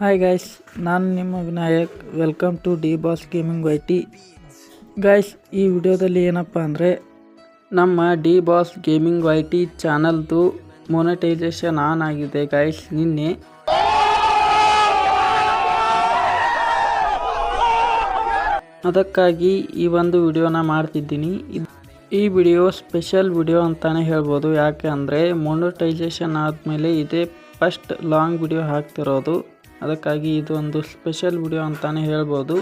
Hi guys, ನಾನು ನಿಮ್ಮ Vinayak. Welcome to D boss gaming YT. Guys, ಈ ವಿಡಿಯೋದಲ್ಲಿ ಏನಪ್ಪ ಅಂದರೆ ನಮ್ಮ ಡಿ ಬಾಸ್ ಗೇಮಿಂಗ್ YT ಚಾನಲ್ದು ಮೊನೆಟೈಸೇಷನ್ ಆನ್ ಆಗಿದೆ ಗೈಸ್ ನಿನ್ನೆ. ಅದಕ್ಕಾಗಿ ಈ ಒಂದು ವಿಡಿಯೋನ ಮಾಡ್ತಿದ್ದೀನಿ. ಈ ವಿಡಿಯೋ ಸ್ಪೆಷಲ್ ವಿಡಿಯೋ ಅಂತಲೇ ಹೇಳ್ಬೋದು. ಯಾಕೆ ಅಂದರೆ ಮೊನೆಟೈಸೇಷನ್ ಆದಮೇಲೆ ಇದೇ ಫಸ್ಟ್ ಲಾಂಗ್ ವಿಡಿಯೋ ಹಾಕ್ತಿರೋದು. ಅದಕ್ಕಾಗಿ ಇದು ಒಂದು ಸ್ಪೆಷಲ್ ವಿಡಿಯೋ ಅಂತಲೇ ಹೇಳ್ಬೋದು.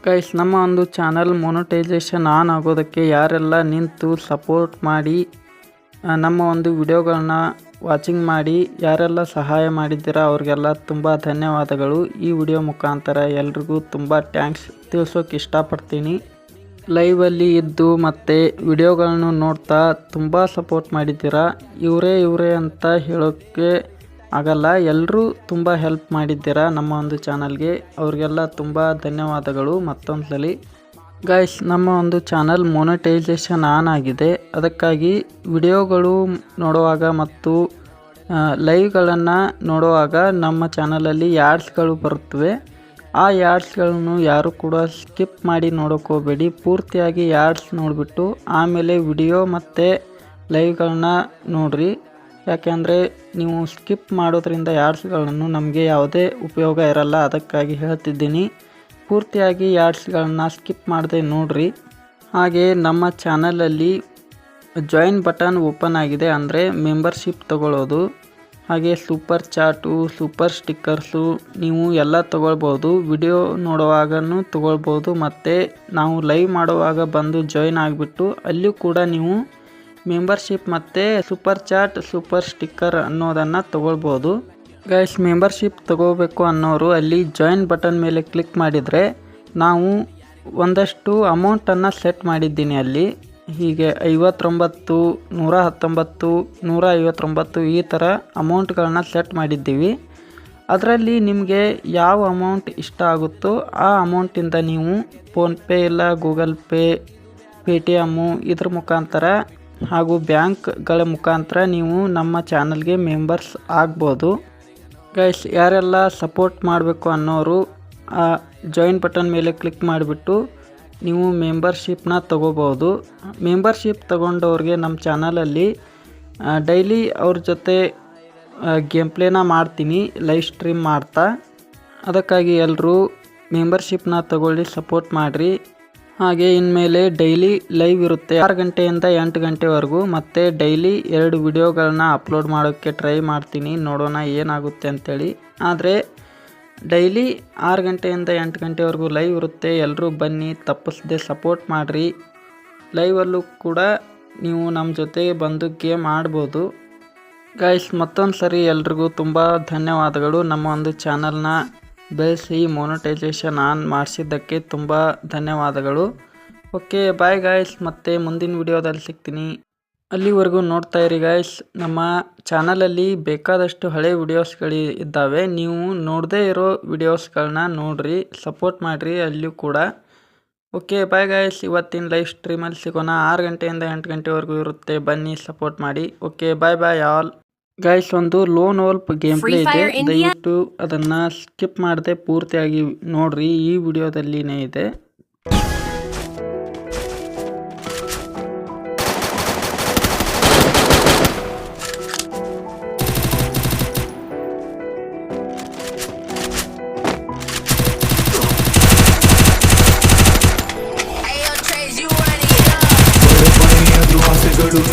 ಗೈಸ್, ನಮ್ಮ ಒಂದು ಚಾನಲ್ ಮೊನೆಟೈಸೇಷನ್ ಆನ್ ಆಗೋದಕ್ಕೆ ಯಾರೆಲ್ಲ ನಿಂತು ಸಪೋರ್ಟ್ ಮಾಡಿ ನಮ್ಮ ಒಂದು ವಿಡಿಯೋಗಳನ್ನ ವಾಚಿಂಗ್ ಮಾಡಿ ಯಾರೆಲ್ಲ ಸಹಾಯ ಮಾಡಿದ್ದೀರಾ ಅವ್ರಿಗೆಲ್ಲ ತುಂಬ ಧನ್ಯವಾದಗಳು. ಈ ವಿಡಿಯೋ ಮುಖಾಂತರ ಎಲ್ರಿಗೂ ತುಂಬ ಥ್ಯಾಂಕ್ಸ್ ತಿಳಿಸೋಕೆ ಇಷ್ಟಪಡ್ತೀನಿ. ಲೈವಲ್ಲಿ ಇದ್ದು ಮತ್ತು ವಿಡಿಯೋಗಳನ್ನು ನೋಡ್ತಾ ತುಂಬ ಸಪೋರ್ಟ್ ಮಾಡಿದ್ದೀರಾ. ಇವರೇ ಅಂತ ಹೇಳೋಕ್ಕೆ ಆಗಲ್ಲ, ಎಲ್ಲರೂ ತುಂಬ ಹೆಲ್ಪ್ ಮಾಡಿದ್ದೀರಾ ನಮ್ಮ ಒಂದು ಚಾನಲ್ಗೆ. ಅವ್ರಿಗೆಲ್ಲ ತುಂಬ ಧನ್ಯವಾದಗಳು ಮತ್ತೊಂದು ಸಲ. ಗೈಸ್, ನಮ್ಮ ಒಂದು ಚಾನಲ್ ಮೊನೆಟೈಸೇಷನ್ ಆನ್ ಆಗಿದೆ. ಅದಕ್ಕಾಗಿ ವಿಡಿಯೋಗಳು ನೋಡುವಾಗ ಮತ್ತು ಲೈವ್ಗಳನ್ನು ನೋಡುವಾಗ ನಮ್ಮ ಚಾನಲಲ್ಲಿ ಯಾಡ್ಸ್ಗಳು ಬರುತ್ತವೆ. ಆ ಯಾಡ್ಸ್ಗಳನ್ನು ಯಾರು ಕೂಡ ಸ್ಕಿಪ್ ಮಾಡಿ ನೋಡೋಕೆ ಹೋಗಬೇಡಿ. ಪೂರ್ತಿಯಾಗಿ ಯಾಡ್ಸ್ ನೋಡಿಬಿಟ್ಟು ಆಮೇಲೆ ವಿಡಿಯೋ ಮತ್ತು ಲೈವ್ಗಳನ್ನ ನೋಡಿರಿ. ಯಾಕೆಂದರೆ ನೀವು ಸ್ಕಿಪ್ ಮಾಡೋದ್ರಿಂದ ಯಾಡ್ಸ್ಗಳನ್ನು ನಮಗೆ ಯಾವುದೇ ಉಪಯೋಗ ಇರಲ್ಲ. ಅದಕ್ಕಾಗಿ ಹೇಳ್ತಿದ್ದೀನಿ, ಪೂರ್ತಿಯಾಗಿ ಯಾಡ್ಸ್ಗಳನ್ನ ಸ್ಕಿಪ್ ಮಾಡದೆ ನೋಡಿರಿ. ಹಾಗೆ ನಮ್ಮ ಚಾನಲಲ್ಲಿ ಜಾಯಿನ್ ಬಟನ್ ಓಪನ್ ಆಗಿದೆ, ಅಂದರೆ ಮೆಂಬರ್ಶಿಪ್ ತಗೊಳ್ಳೋದು. ಹಾಗೆ ಸೂಪರ್ ಚಾಟು, ಸೂಪರ್ ಸ್ಟಿಕ್ಕರ್ಸು ನೀವು ಎಲ್ಲ ತೊಗೊಳ್ಬೋದು. ವಿಡಿಯೋ ನೋಡುವಾಗೂ ತೊಗೊಳ್ಬೋದು ಮತ್ತು ನಾವು ಲೈವ್ ಮಾಡುವಾಗ ಬಂದು ಜಾಯಿನ್ ಆಗಿಬಿಟ್ಟು ಅಲ್ಲಿಯೂ ಕೂಡ ನೀವು ಮೆಂಬರ್ಶಿಪ್ ಮತ್ತು ಸೂಪರ್ ಚಾಟ್, ಸೂಪರ್ ಸ್ಟಿಕ್ಕರ್ ಅನ್ನೋದನ್ನು ತೊಗೊಳ್ಬೋದು. ಗೈಸ್, ಮೆಂಬರ್ಶಿಪ್ ತೊಗೋಬೇಕು ಅನ್ನೋರು ಅಲ್ಲಿ ಜಾಯಿನ್ ಬಟನ್ ಮೇಲೆ ಕ್ಲಿಕ್ ಮಾಡಿದರೆ ನಾವು ಒಂದಷ್ಟು ಅಮೌಂಟನ್ನು ಸೆಟ್ ಮಾಡಿದ್ದೀನಿ ಅಲ್ಲಿ. ಹೀಗೆ 59, 119, 159 ಈ ಥರ ಅಮೌಂಟ್ಗಳನ್ನ ಸೆಟ್ ಮಾಡಿದ್ದೀವಿ. ಅದರಲ್ಲಿ ನಿಮಗೆ ಯಾವ ಅಮೌಂಟ್ ಇಷ್ಟ ಆಗುತ್ತೋ ಆ ಅಮೌಂಟಿಂದ ನೀವು ಫೋನ್ಪೇ ಇಲ್ಲ ಗೂಗಲ್ ಪೇ, ಪೇಟಿಎಮ್ಮು ಇದ್ರ ಮುಖಾಂತರ ಹಾಗೂ ಬ್ಯಾಂಕ್ಗಳ ಮುಖಾಂತರ ನೀವು ನಮ್ಮ ಚಾನಲ್ಗೆ ಮೆಂಬರ್ಸ್ ಆಗ್ಬೋದು. ಗೈಸ್, ಯಾರೆಲ್ಲ ಸಪೋರ್ಟ್ ಮಾಡಬೇಕು ಅನ್ನೋರು ಆ ಜಾಯಿನ್ ಬಟನ್ ಮೇಲೆ ಕ್ಲಿಕ್ ಮಾಡಿಬಿಟ್ಟು ನೀವು ಮೆಂಬರ್ಶಿಪ್ನ ತಗೋಬೋದು. ಮೆಂಬರ್ಶಿಪ್ ತಗೊಂಡವ್ರಿಗೆ ನಮ್ಮ ಚಾನಲಲ್ಲಿ ಡೈಲಿ ಅವ್ರ ಜೊತೆ ಗೇಮ್ ಪ್ಲೇನ ಮಾಡ್ತೀನಿ ಲೈವ್ ಸ್ಟ್ರೀಮ್ ಮಾಡ್ತಾ. ಅದಕ್ಕಾಗಿ ಎಲ್ಲರೂ ಮೆಂಬರ್ಶಿಪ್ನ ತಗೊಳ್ಳಿ, ಸಪೋರ್ಟ್ ಮಾಡಿರಿ. ಹಾಗೆ ಇನ್ಮೇಲೆ ಡೈಲಿ ಲೈವ್ ಇರುತ್ತೆ 6 ಗಂಟೆಯಿಂದ 8 ಗಂಟೆವರೆಗೂ. ಮತ್ತು ಡೈಲಿ 2 ವಿಡಿಯೋಗಳನ್ನ ಅಪ್ಲೋಡ್ ಮಾಡೋಕ್ಕೆ ಟ್ರೈ ಮಾಡ್ತೀನಿ, ನೋಡೋಣ ಏನಾಗುತ್ತೆ ಅಂಥೇಳಿ. ಆದರೆ ಡೈಲಿ 6 ಗಂಟೆಯಿಂದ 8 ಗಂಟೆವರೆಗೂ ಲೈವ್ ಇರುತ್ತೆ. ಎಲ್ಲರೂ ಬನ್ನಿ, ತಪ್ಪಿಸದೆ ಸಪೋರ್ಟ್ ಮಾಡಿರಿ. ಲೈವಲ್ಲೂ ಕೂಡ ನೀವು ನಮ್ಮ ಜೊತೆ ಬಂದು ಗೇಮ್ ಆಡ್ಬೋದು. ಗೈಸ್, ಮತ್ತೊಂದು ಸರಿ ಎಲ್ರಿಗೂ ತುಂಬ ಧನ್ಯವಾದಗಳು. ನಮ್ಮ ಒಂದು ಚಾನಲ್ನ ಬೆಳೆಸಿ ಮೊನೆಟೈಸೇಷನ್ ಆನ್ ಮಾಡಿಸಿದ್ದಕ್ಕೆ ತುಂಬ ಧನ್ಯವಾದಗಳು. ಓಕೆ, ಬಾಯ್ ಗೈಸ್, ಮತ್ತು ಮುಂದಿನ ವಿಡಿಯೋದಲ್ಲಿ ಸಿಗ್ತೀನಿ. ಅಲ್ಲಿವರೆಗೂ ನೋಡ್ತಾ ಇರಿ ಗೈಸ್. ನಮ್ಮ ಚಾನಲಲ್ಲಿ ಬೇಕಾದಷ್ಟು ಹಳೆ ವಿಡಿಯೋಸ್ಗಳು ಇದ್ದಾವೆ. ನೀವು ನೋಡದೇ ಇರೋ ವಿಡಿಯೋಸ್ಗಳನ್ನ ನೋಡಿರಿ, ಸಪೋರ್ಟ್ ಮಾಡಿರಿ ಅಲ್ಲಿಯೂ ಕೂಡ. Okay, bye guys. ಇವತ್ತಿನ ಲೈವ್ ಸ್ಟ್ರೀಮಲ್ಲಿ ಸಿಗೋಣ. 6 ಗಂಟೆಯಿಂದ 8 ಗಂಟೆವರೆಗೂ ಇರುತ್ತೆ, ಬನ್ನಿ ಸಪೋರ್ಟ್ ಮಾಡಿ. Okay, bye all. ಗೈಸ್, ಒಂದು ಲೋನ್ ವೋಲ್ಪ್ ಗೇಮ್ ಪ್ಲೇ ಇದೆ, ದಯವಿಟ್ಟು ಅದನ್ನು ಸ್ಕಿಪ್ ಮಾಡದೆ ಪೂರ್ತಿಯಾಗಿ ನೋಡ್ರಿ. ಈ ವಿಡಿಯೋದಲ್ಲಿನೇ ಇದೆ.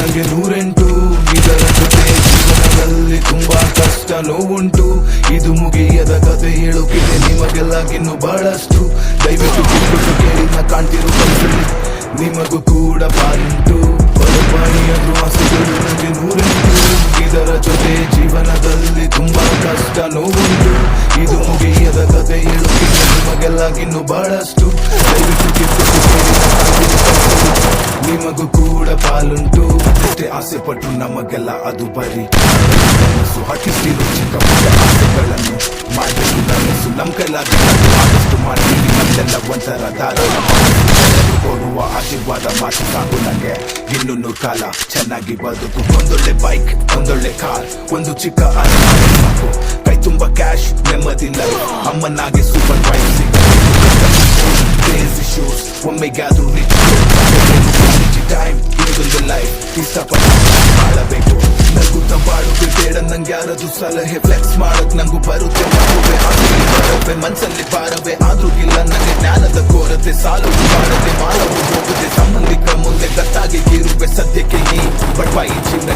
ನನಗೆ 108 ಇದರ ಜೊತೆ ಜೀವನದಲ್ಲಿ ತುಂಬಾ ಕಷ್ಟ ನೋವುಂಟು. ಇದು ಮುಗಿಯದ ಕಥೆ ಹೇಳೋಕಿದೆ ನಿಮಗೆಲ್ಲಾಗಿನ್ನು ಬಹಳಷ್ಟು. ದಯವಿಟ್ಟು ಬಿಟ್ಟು ಕೇಳಿ ನಾ ಕಾಣ್ತಿರೋ ಕನಸಲ್ಲಿ ನಿಮಗೂ ಕೂಡ ಪಾಲುಂಟು. ಬಡಪಾಣಿಯಾದ್ರೂ ಆಸೆಗಳು ನನಗೆ 108 ಇದರ ಜೊತೆ ಜೀವನದಲ್ಲಿ ತುಂಬಾ ಕಷ್ಟ ನೋವುಂಟು. ಇದು ಮುಗಿಯದ ಕಥೆ ಹೇಳೋಕಿದೆ ನಿಮಗೆಲ್ಲಾಗಿನ್ನು ಬಹಳಷ್ಟು. ದಯವಿಟ್ಟು ಬಿಟ್ಟು ಕೇಳಿ ನಾ ಕಾಣ್ತಿರೋ ಕನಸಲ್ಲಿ ನಿಮಗೂ ಕೂಡ ಪಾಲುಂಟು. ಎಷ್ಟೇ ಆಸೆ ಪಟ್ರು ನಮಗೆಲ್ಲ ಅದು ಬರೀ ಕನಸು. ಹಟ್ಟಿಸಿರು ಚಿಕ್ಕ ಪುಟ್ಟ ಆಸೆಗಳನ್ನು ಮಾಡಬೇಕು ನನಸು. ನಮ್ಮ ಕೈಲಾಗಿ ಆದಷ್ಟು ಮಾಡ್ತೀವಿ. ನಮ್ದೆಲ್ಲ ಒಂಥರ ದಾರ ಕೊಡುವ ಆಶೀರ್ವಾದ ಮಾತು ಸಾಕು ನನಗೆ. ಇನ್ನೊಂದು ಕಾಲ ಚೆನ್ನಾಗಿ ಬದುಕು. ಒಂದೊಳ್ಳೆ ಬೈಕ್, ಒಂದೊಳ್ಳೆ ಕಾರ್, ಒಂದು ಚಿಕ್ಕ ಸಾಕು. ಕೈ ತುಂಬ ತುಂಬಾ ಕ್ಯಾಶ್ ನೆಮ್ಮದಿ ಲೈಫ್ ಅಮ್ಮನಾಗೆ ಸೂಪರ್ ವೈಫ್ ಕ್ರೇಜಿ ಶೋಸ್ ಒಮ್ಮೆಗಾದ್ರೂ ರಿಚ್ ಟೈಮ್ ಇದೊಂದು ಲೈಫ್ ಇಷ್ಟಪಟ್ಟು ಮಾಡಬೇಕು ನಗುತ್ತ ಬಾಳುವೆ ಬೇಡ ನಂಗೆ ಯಾರದು ಸಲಹೆ ಫ್ಲೆಕ್ಸ್ ಮಾಡಕ್ ನಂಗೂ ಬರುತ್ತೆ ಮಗುವೆ ಆಗಲಿ ಬರವೆ ಮನ್ಸಲ್ಲಿ ಬಾರವೆ ಆದ್ರೂ ಇಲ್ಲ ನಂಗೆ ಜ್ಞಾನದ ಕೊರತೆ ಸಾಲು ಮಾಡದೆ ಮಾಡಲು ಹೋಗದೆ ಸಂಬಂಧಿಕ ಮುಂದೆ ಗತ್ತಾಗಿ ಇರುವೆ ಸದ್ಯಕ್ಕೆ ಈ ಬಟ್ ಈ ಜೀವನ